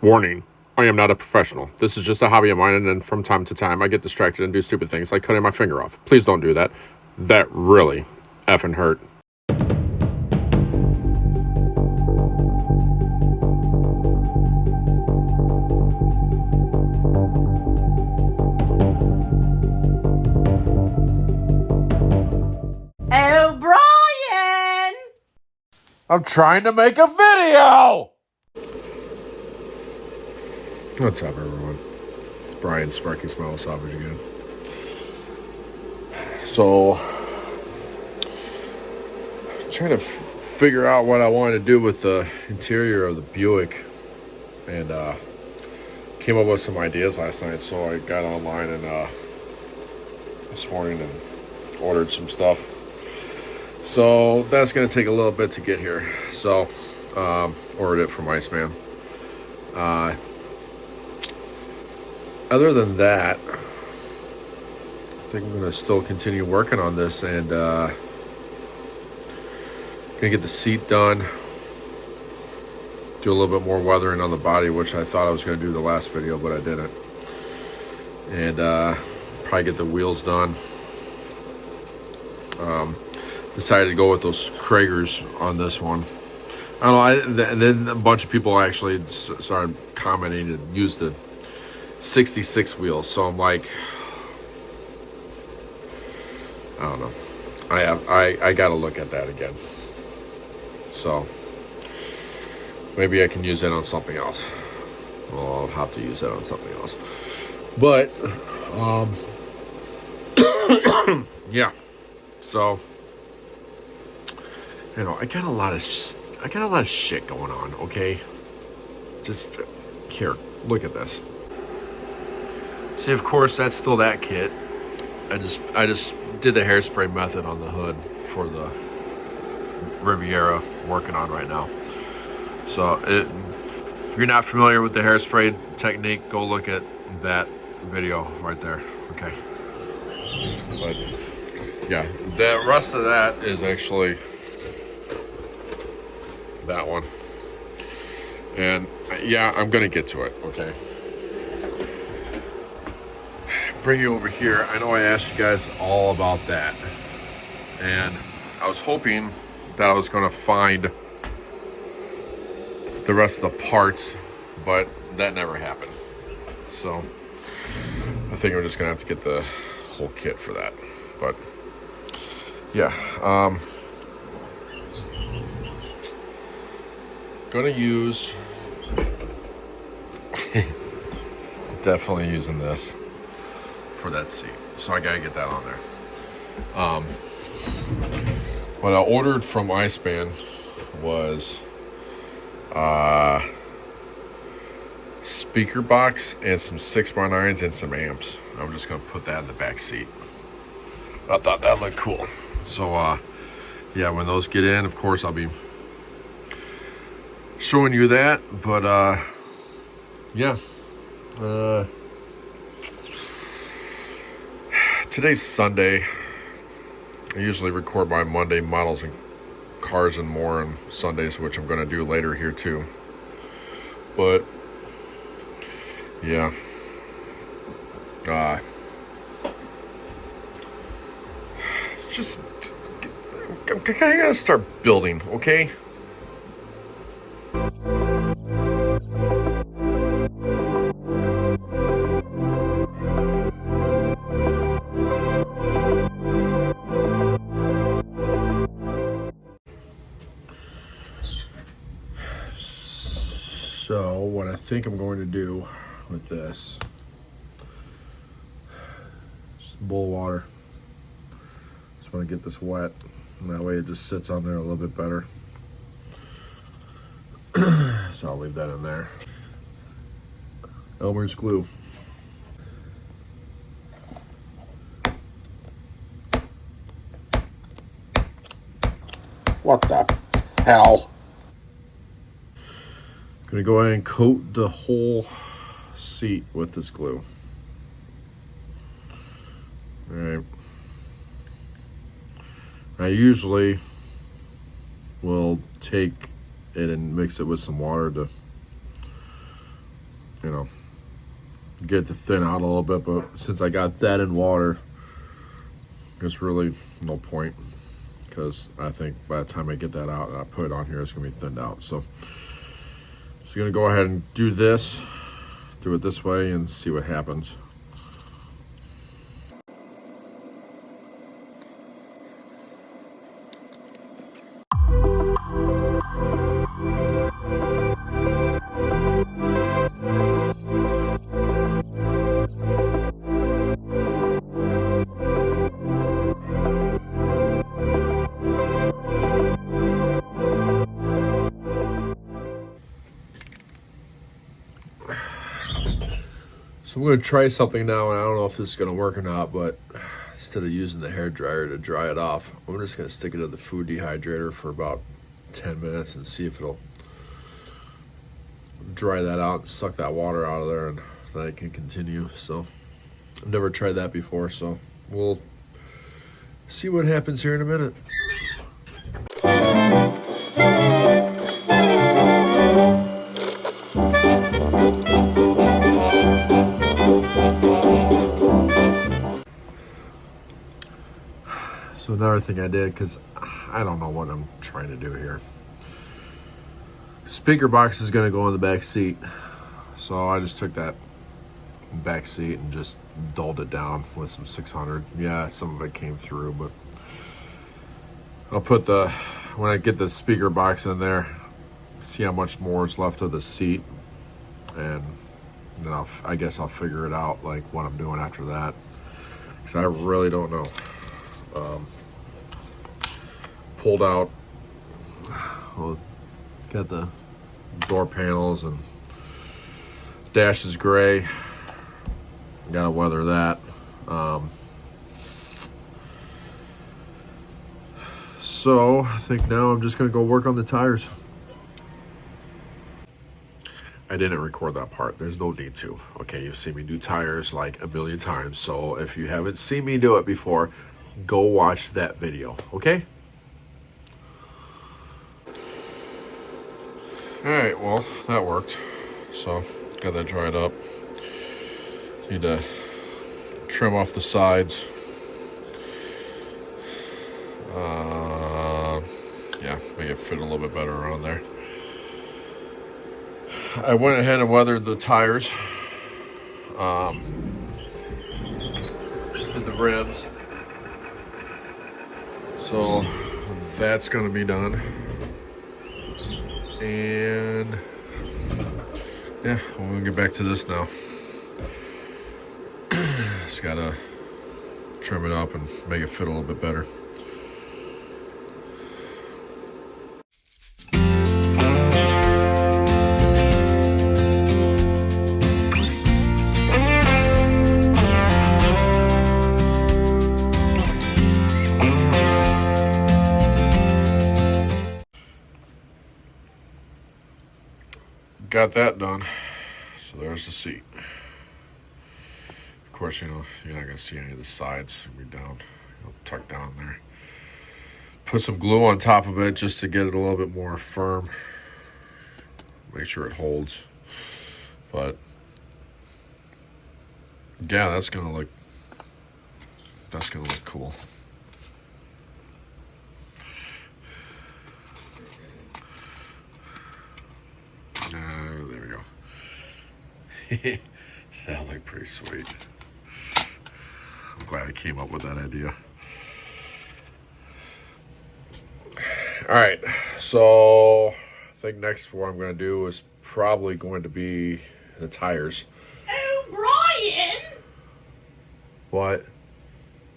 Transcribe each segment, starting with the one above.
Warning, I am not a professional. This is just a hobby of mine, and then from time to time I get distracted and do stupid things like cutting my finger off. Please don't do that. That really effing hurt. Oh, Brian! I'm trying to make a video! What's up, everyone? It's Brian, Sparky, Salvage again. So, trying to figure out what I wanted to do with the interior of the Buick, and came up with some ideas last night. So I got online and this morning and ordered some stuff. So that's going to take a little bit to get here. So ordered it from Iceman. Other than that, I think I'm going to still continue working on this and going to get the seat done. Do a little bit more weathering on the body, which I thought I was going to do the last video, but I didn't. And probably get the wheels done. Decided to go with those Kragers on this one. I don't know. And then a bunch of people actually started commenting to use the 66 wheels. So I'm like, I don't know. I got to look at that again. So maybe I can use that on something else. Well, I'll have to use that on something else. But yeah. So, you know, I got a lot of shit going on, okay? Just here, look at this. See, of course, that's still that kit. I just did the hairspray method on the hood for the Riviera working on right now. So, if you're not familiar with the hairspray technique, go look at that video right there, okay? But yeah, the rest of that is actually that one. And yeah, I'm gonna get to it, okay? Bring you over here. I know I asked you guys all about that, and I was hoping that I was gonna find the rest of the parts, but that never happened. So I think we're just gonna have to get the whole kit for that. But yeah, gonna use definitely using this for that seat, so I gotta get that on there. What I ordered from Iceman was speaker box and some 6x9s and some amps. I'm just gonna put that in the back seat. I thought that looked cool. So yeah, when those get in, of course I'll be showing you that. But yeah, today's Sunday. I usually record my Monday models and cars and more on Sundays, which I'm going to do later here too. But yeah, it's just, I gotta start building, okay? So what I think I'm going to do with this, just a bowl of water. Just want to get this wet, and that way it just sits on there a little bit better. So I'll leave that in there. Elmer's glue. What the hell? Gonna go ahead and coat the whole seat with this glue. All right. I usually will take it and mix it with some water to you know, get it to thin out a little bit. But since I got that in water, there's really no point, because I think by the time I get that out and I put it on here, it's going to be thinned out. So I'm going to go ahead and do it this way and see what happens. So I'm going to try something now, and I don't know if this is going to work or not, but instead of using the hair dryer to dry it off, I'm just going to stick it in the food dehydrator for about 10 minutes and see if it'll dry that out and suck that water out of there, and then I can continue. So I've never tried that before, so we'll see what happens here in a minute. So another thing I did, because I don't know what I'm trying to do here. Speaker box is going to go in the back seat. So I just took that back seat and just dulled it down with some 600. Yeah, some of it came through, but I'll put when I get the speaker box in there, see how much more is left of the seat, and then I guess I'll figure it out, like what I'm doing after that, because I really don't know. Pulled out, well, got the door panels, and dash is gray. Gotta weather that. So I think now I'm just gonna go work on the tires. I didn't record that part. There's no need to. Okay, you've seen me do tires like a million times. So if you haven't seen me do it before, go watch that video, okay? All right, well, that worked. So got that dried up. Need to trim off the sides. Yeah, make it fit a little bit better around there. I went ahead and weathered the tires. Did the rims. So that's going to be done. And yeah, we're going to get back to this now. Just got to trim it up and make it fit a little bit better. Got that done. So there's the seat. Of course, you know, you're not going to see any of the sides. It'll be down, tucked down there. Put some glue on top of it just to get it a little bit more firm. Make sure it holds. But yeah, that's going to look cool. There we go. That looked pretty sweet. I'm glad I came up with that idea. All right, so I think next what I'm going to do is probably going to be the tires. Oh, Brian! What?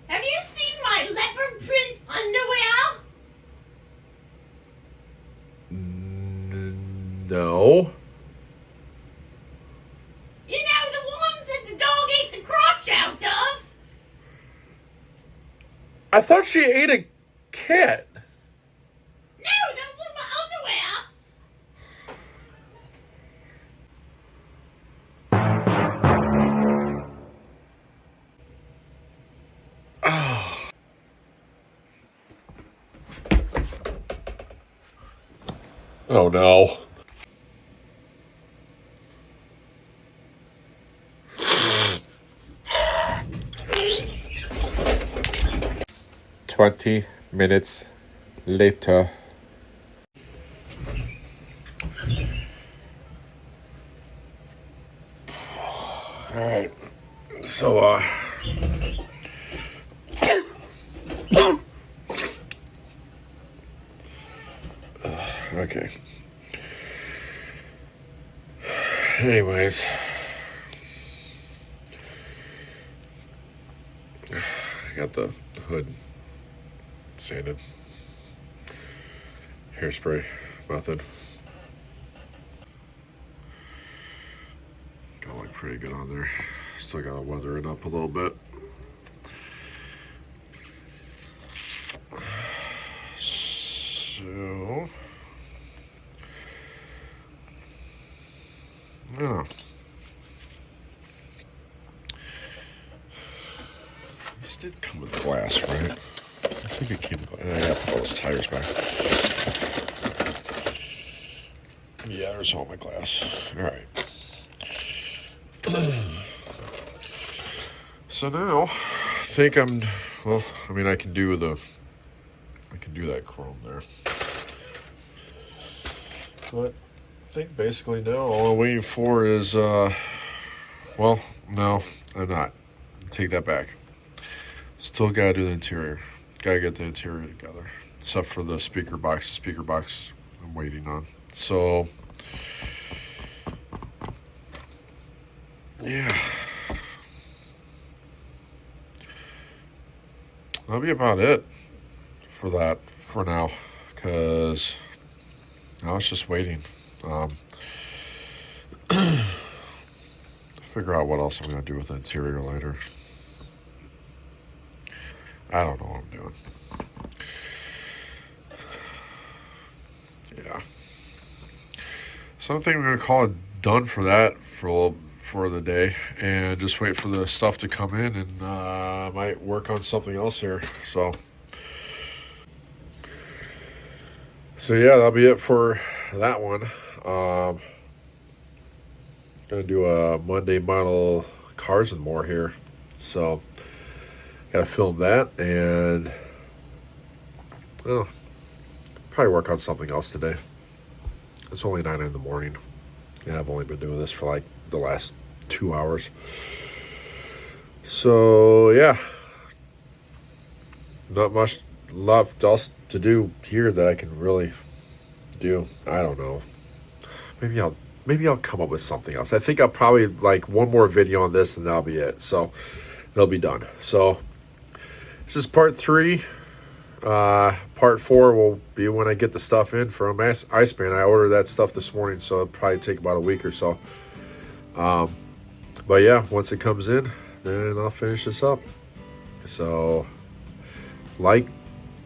Have you seen my leopard print underwear? No. You know, the ones that the dog ate the crotch out of? I thought she ate a cat. No, those are my underwear. Oh no. 20 minutes later. Alright, so okay. Anyways, I got the hood sanded. Hairspray method. Gonna look pretty good on there. Still gotta weather it up a little bit. So, I don't know. This did come with glass, right? I think it came with glass. I gotta put all those tires back. Yeah, there's all my glass. Alright. So now, I think I'm, well, I mean, I can do that chrome there. But I think basically now all I'm waiting for is, well, no, I'm not. Take that back. Still gotta do the interior. Gotta get the interior together. Except for the speaker box. The speaker box I'm waiting on. So, yeah. That'll be about it for that for now. Because I was just waiting. Figure out what else I'm going to do with the interior later. I don't know what I'm doing. Yeah. So I think I'm going to call it done for that for the day, and just wait for the stuff to come in, and I might work on something else here. So yeah, that'll be it for that one. Gonna do a Monday model cars and more here, so gotta film that, and probably work on something else today. It's only 9 in the morning, and I've only been doing this for like the last 2 hours. So yeah, not much left else to do here that I can really do. I don't know. Maybe I'll come up with something else. I think I'll probably like one more video on this, and that'll be it. So it'll be done. So this is part 3. Part 4 will be when I get the stuff in from Iceman. I ordered that stuff this morning, so it'll probably take about a week or so. But yeah, once it comes in, then I'll finish this up. So like,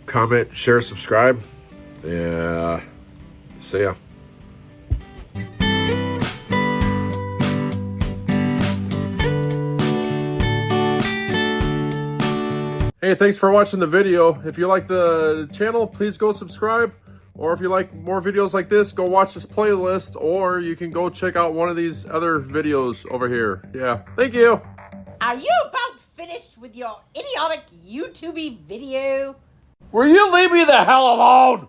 comment, share, subscribe. Yeah. See ya. Hey, thanks for watching the video. If you like the channel, please go subscribe. Or if you like more videos like this, go watch this playlist. Or you can go check out one of these other videos over here. Yeah, thank you. Are you about finished with your idiotic YouTube video? Will you leave me the hell alone?